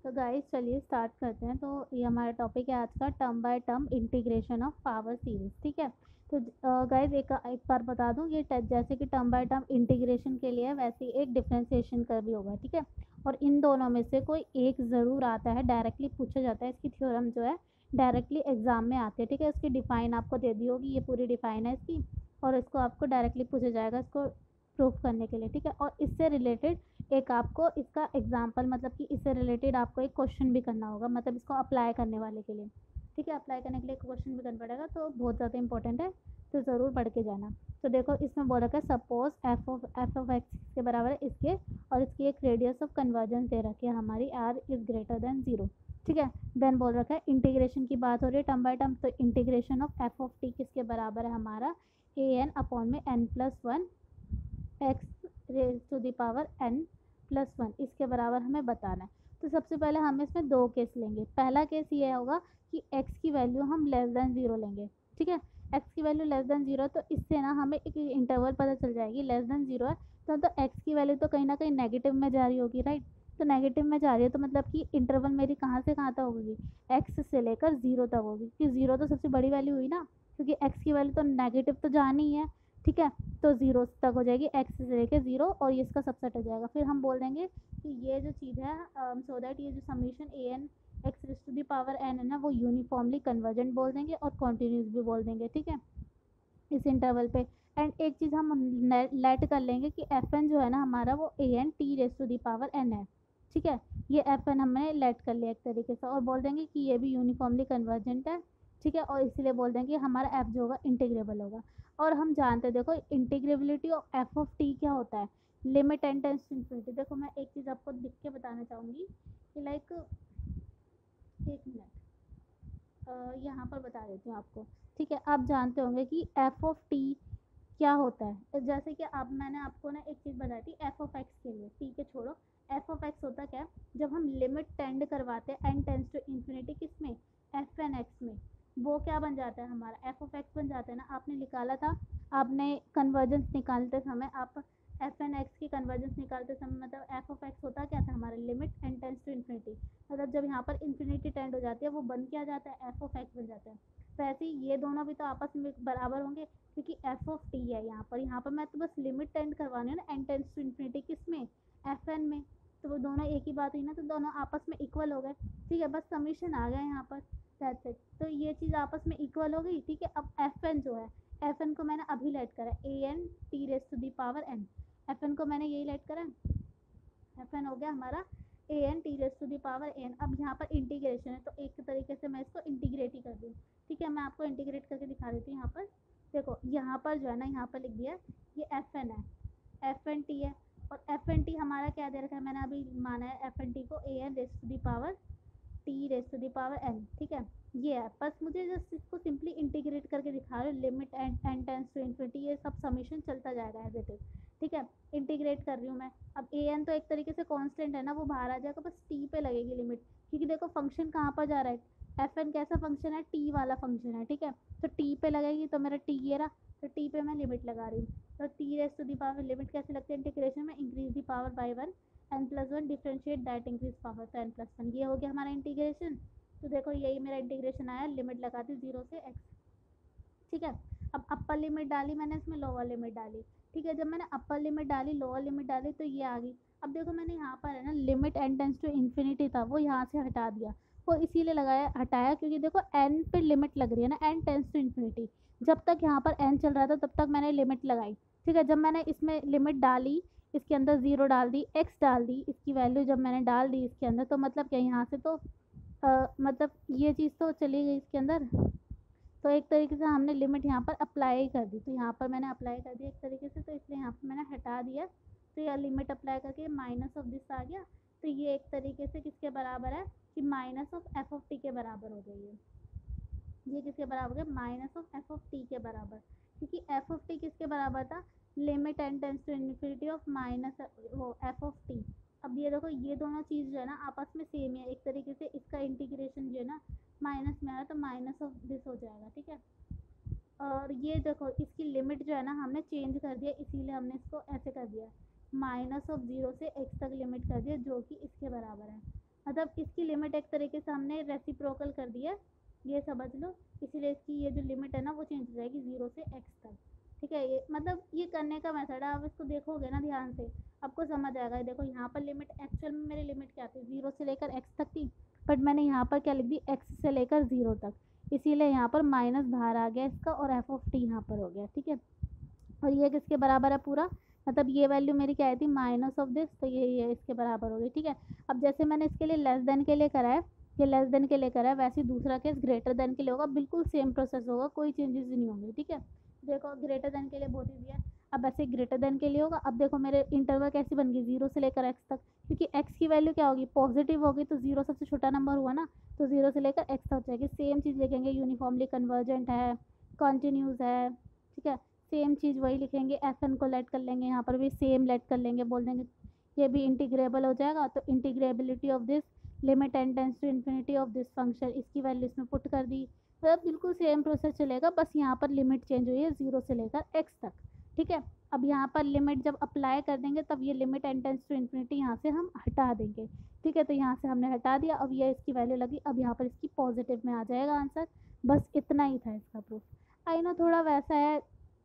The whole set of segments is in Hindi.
तो गाइस चलिए स्टार्ट करते हैं। तो ये हमारा टॉपिक है आज का, term by term integration of power series. ठीक है। तो गाइस एक बार बता दूं, ये जैसे कि टर्म बाय टर्म इंटीग्रेशन के लिए है, वैसे ही एक डिफरेंशिएशन का भी होगा। ठीक है। और इन दोनों में से कोई एक ज़रूर आता है, डायरेक्टली पूछा जाता है। इसकी थ्योरम जो है डायरेक्टली एग्जाम में आती है। ठीक है। इसकी डिफाइन आपको दे दी होगी, ये पूरी डिफाइन है इसकी, और इसको आपको डायरेक्टली पूछा जाएगा इसको प्रूफ करने के लिए। ठीक है। और इससे रिलेटेड एक आपको इसका एग्जाम्पल, मतलब कि इससे रिलेटेड आपको एक क्वेश्चन भी करना होगा, मतलब इसको अप्लाई करने वाले के लिए। ठीक है। अप्लाई करने के लिए क्वेश्चन भी करना पड़ेगा, तो बहुत ज़्यादा इंपॉर्टेंट है, तो ज़रूर पढ़ के जाना। तो देखो इसमें बोल रखा है, सपोज एफ ऑफ एक्स के बराबर है इसके, और इसकी एक रेडियस ऑफ कन्वर्जेंस दे रखी है हमारी, आर इज़ ग्रेटर देन 0। ठीक है। देन बोल रखा है इंटीग्रेशन की बात हो रही है टर्म बाय टर्म, तो integration of f of t किसके बराबर है हमारा, ए एन अपॉन में n plus one x raise to the power n plus one, इसके बराबर हमें बताना है। तो सबसे पहले हम इसमें दो केस लेंगे। पहला केस ये होगा कि x की वैल्यू हम लेस देन ज़ीरो लेंगे। ठीक है। x की वैल्यू लेस देन ज़ीरो, तो इससे ना हमें एक इंटरवल पता चल जाएगी। लेस देन ज़ीरो है तो x की वैल्यू तो कहीं ना कहीं नेगेटिव में जा रही होगी, राइट। तो नेगेटिव में जा रही है, तो मतलब कि इंटरवल मेरी कहाँ से कहाँ तक होगी, x से लेकर ज़ीरो तक होगी, क्योंकि ज़ीरो तो सबसे बड़ी वैल्यू हुई ना, क्योंकि x की वैल्यू तो नेगेटिव तो जानी ही है। ठीक है। तो ज़ीरो तक हो जाएगी, एक्स से लेके ज़ीरो, और ये इसका सबसेट हो जाएगा। फिर हम बोल देंगे कि ये जो चीज़ है, सो दैट ये जो summation a n x raise to the power N है ना, वो यूनिफॉर्मली कन्वर्जेंट बोल देंगे और कॉन्टीन्यूस भी बोल देंगे। ठीक है। इस इंटरवल पे। एंड एक चीज़ हम लेट कर लेंगे कि एफ एन जो है ना हमारा, वो A N T raise to the power N है। ठीक है। ये एफ एन हमने लेट कर लिया एक तरीके से, और बोल देंगे कि ये भी यूनिफॉर्मली कन्वर्जेंट है। ठीक है। और इसीलिए बोल देंगे हमारा एफ जो होगा इंटीग्रेबल होगा। और हम जानते हैं, देखो integrability of f of t क्या होता है, limit n tends to infinity. देखो मैं एक चीज़ आपको लिख के बताना चाहूँगी कि लाइक, एक मिनट, यहाँ पर बता देती हूँ आपको। ठीक है। आप जानते होंगे कि एफ ऑफ टी क्या होता है। जैसे कि अब मैंने आपको ना एक चीज़ बताई थी एफ ऑफ एक्स के लिए, ठीक है छोड़ो। एफ ऑफ एक्स होता क्या है, जब हम लिमिट टेंड करवाते हैं एन टेंस टू इन्फिनिटी, किस में, एफ एन एक्स में, वो क्या बन जाता है हमारा, एफ ऑफ एक्स बन जाता है ना। आपने निकाला था, आपने कन्वर्जेंस निकालते समय आप एफ एन एक्स की कन्वर्जेंस निकालते समय, मतलब एफ ऑफ एक्स होता क्या था हमारा, limit n tends to infinity, मतलब जब यहाँ पर इन्फिनिटी टेंड हो जाती है वो बन क्या जाता है, एफ ऑफ एक्स बन जाता है। तो ऐसे ही ये दोनों भी तो आपस में बराबर होंगे, क्योंकि एफ ऑफ टी है यहाँ पर मैं तो बस लिमिट टेंड करवानी है ना, एन टेंड्स टू इन्फिनिटी, किस में, एफ एन में। तो वो दोनों एक ही बात हुई ना, तो दोनों आपस में इक्वल हो गए। ठीक है। बस समीशन आ गया यहाँ पर, दैट्स इट। तो ये चीज़ आपस में इक्वल हो गई। ठीक है। अब एफ एन जो है, एफ एन को मैंने अभी लेट करा, A N T raise to the power N, F N को मैंने यही लेट करा, एफ एन हो गया हमारा ए N T raise to the power N. अब यहाँ पर इंटीग्रेशन है, तो एक तरीके से मैं इसको इंटीग्रेट ही कर दूँ। ठीक है। मैं आपको इंटीग्रेट करके दिखा देती हूँ। यहाँ पर देखो, यहाँ पर जो है ना, यहाँ पर लिख दिया ये एफ एन है, एफ एन टी है। और एफ एन टी हमारा क्या दे रखा है, मैंने अभी माना है एफ एन टी को A N raise to the power T raise to the power N. ठीक है। ये है, बस मुझे जस्ट इसको सिंपली इंटीग्रेट करके दिखा रहे हो, limit n tends to infinity, ये सब समीशन चलता जाएगा एज इट इज। ठीक है। इंटीग्रेट कर रही हूँ मैं। अब ए एन तो एक तरीके से कांस्टेंट है ना, वो बाहर आ जाएगा, बस टी पे लगेगी लिमिट, क्योंकि देखो फंक्शन कहाँ पर जा रहा है, एफ एन कैसा फंक्शन है, टी वाला फंक्शन है। ठीक है। तो टी पे लगेगी, तो मेरा टी ये रहा, तो टी पे मैं लिमिट लगा रही हूँ। तो t raise to the power, limit कैसे लगती है इंटीग्रेशन में, increase the power by one, n plus one differentiate that increase power, तो एन प्लस वन, ये हो गया हमारा इंटीग्रेशन। तो देखो यही मेरा इंटीग्रेशन आया, लिमिट लगा दी जीरो से एक्स। ठीक है। अब अपर लिमिट डाली मैंने, इसमें लोअर लिमिट डाली। ठीक है। जब मैंने अपर लिमिट डाली, लोअर लिमिट डाली, तो ये आ गई। अब देखो मैंने यहाँ पर है ना, limit n tends to infinity था, वो यहाँ से हटा दिया। वो इसीलिए लगाया, हटाया क्योंकि देखो एन पे लिमिट लग रही है ना, एन टेंस टू इन्फिनिटी। जब तक यहाँ पर एन चल रहा था तब तक मैंने लिमिट लगाई। ठीक है। जब मैंने इसमें लिमिट डाली, इसके अंदर ज़ीरो डाल दी, एक्स डाल दी, इसकी वैल्यू जब मैंने डाल दी इसके अंदर, तो मतलब क्या, यहाँ से तो मतलब ये चीज़ तो चली गई इसके अंदर। तो एक तरीके से हमने लिमिट यहाँ पर अप्लाई कर दी, तो यहाँ पर मैंने अप्लाई कर दिया एक तरीके से, तो इसलिए यहाँ पर मैंने हटा दिया। तो यह लिमिट अप्लाई करके माइनस ऑफ दिस आ गया। तो ये एक तरीके से किसके बराबर है, कि minus of f of t के बराबर हो गई है। ये किसके बराबर है, minus of f of t के बराबर, क्योंकि एफ ऑफ टी किसके बराबर था, limit n tends to infinity of minus वो एफ ऑफ टी। अब ये देखो, ये दोनों चीज़ जो है ना आपस में सेम है, एक तरीके से इसका इंटीग्रेशन जो है ना माइनस में आया, तो माइनस ऑफ दिस हो जाएगा। ठीक है। और ये देखो, इसकी लिमिट जो है ना हमने चेंज कर दिया, इसीलिए हमने इसको ऐसे कर दिया, माइनस ऑफ जीरो से एक्स तक लिमिट कर दिया, जो कि इसके बराबर है। मतलब इसकी लिमिट एक तरीके से हमने रेसिप्रोकल कर दिया, ये समझ लो। इसीलिए इसकी ये जो लिमिट है ना वो चेंज हो जाएगी 0 से x तक। ठीक है, ये मतलब ये करने का मेथड है, आप इसको देखोगे ना ध्यान से आपको समझ आएगा। देखो यहाँ पर लिमिट, एक्चुअल में मेरी लिमिट क्या थी, 0 से लेकर x तक थी, बट मैंने यहाँ पर क्या लिख दी, x से लेकर 0 तक, इसीलिए यहाँ पर माइनस बाहर आ गया इसका और एफ ऑफ टी यहाँ पर हो गया। ठीक है, और ये किसके बराबर है पूरा, मतलब ये वैल्यू मेरी क्या आई थी, माइनस ऑफ दिस, तो ये इसके बराबर हो गई। ठीक है, अब जैसे मैंने इसके लिए लेस देन के लिए करा है, ये लेस देन के लिए करा है, वैसे ही दूसरा केस ग्रेटर देन के लिए होगा, बिल्कुल सेम प्रोसेस होगा, कोई चेंजेस नहीं होंगे। ठीक है, देखो ग्रेटर देन के लिए बहुत ईजी है, अब ऐसे ग्रेटर देन के लिए होगा। अब देखो मेरे इंटरवल कैसी बन गई, 0 से लेकर एक्स तक, क्योंकि एक्स की वैल्यू क्या होगी, पॉजिटिव होगी, तो 0 सबसे छोटा नंबर हुआ ना, तो 0 से लेकर एक्स तक हो जाएगी। सेम चीज़ लिखेंगे, यूनिफॉर्मली कन्वर्जेंट है, कॉन्टीन्यूस है। ठीक है, सेम चीज़ वही लिखेंगे, एफ एन को लेट कर लेंगे, यहाँ पर भी सेम लेट कर लेंगे, बोल देंगे ये भी इंटीग्रेबल हो जाएगा, तो integrability of this limit n tends to infinity of this function, इसकी वैल्यू इसमें पुट कर दी। मतलब बिल्कुल सेम प्रोसेस चलेगा, बस यहाँ पर लिमिट चेंज हुई है 0 से लेकर एक्स तक। ठीक है, अब यहाँ पर लिमिट जब अप्लाई कर देंगे तब ये limit n tends to infinity यहाँ से हम हटा देंगे। ठीक है, तो यहाँ से हमने हटा दिया, अब ये इसकी वैल्यू लगी, अब यहाँ पर इसकी पॉजिटिव में आ जाएगा आंसर। बस इतना ही था इसका प्रूफ। आई नो थोड़ा वैसा है,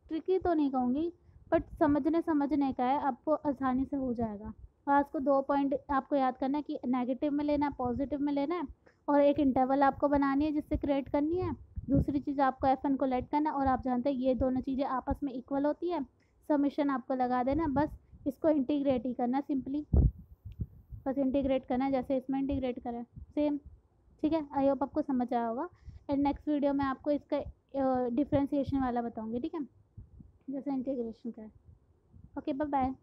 ट्रिकी तो नहीं कहूँगी, बट समझने का है, आपको आसानी से हो जाएगा। और आज को 2 पॉइंट आपको याद करना है कि नेगेटिव में लेना है, पॉजिटिव में लेना है, और एक इंटरवल आपको बनानी है जिससे क्रिएट करनी है। दूसरी चीज़ आपको एफ एन को लेट करना है, और आप जानते हैं ये दोनों चीज़ें आपस में इक्वल होती है, समीशन आपको लगा देना, बस इसको इंटीग्रेट ही करना सिंपली, बस इंटीग्रेट करना है जैसे इसमें इंटीग्रेट करें सेम। ठीक है, आई होप आपको समझ आया होगा। एंड नेक्स्ट वीडियो में आपको इसका डिफ्रेंसिएशन वाला बताऊंगी। ठीक है, जैसे इंटीग्रेशन का है। Okay, bye bye.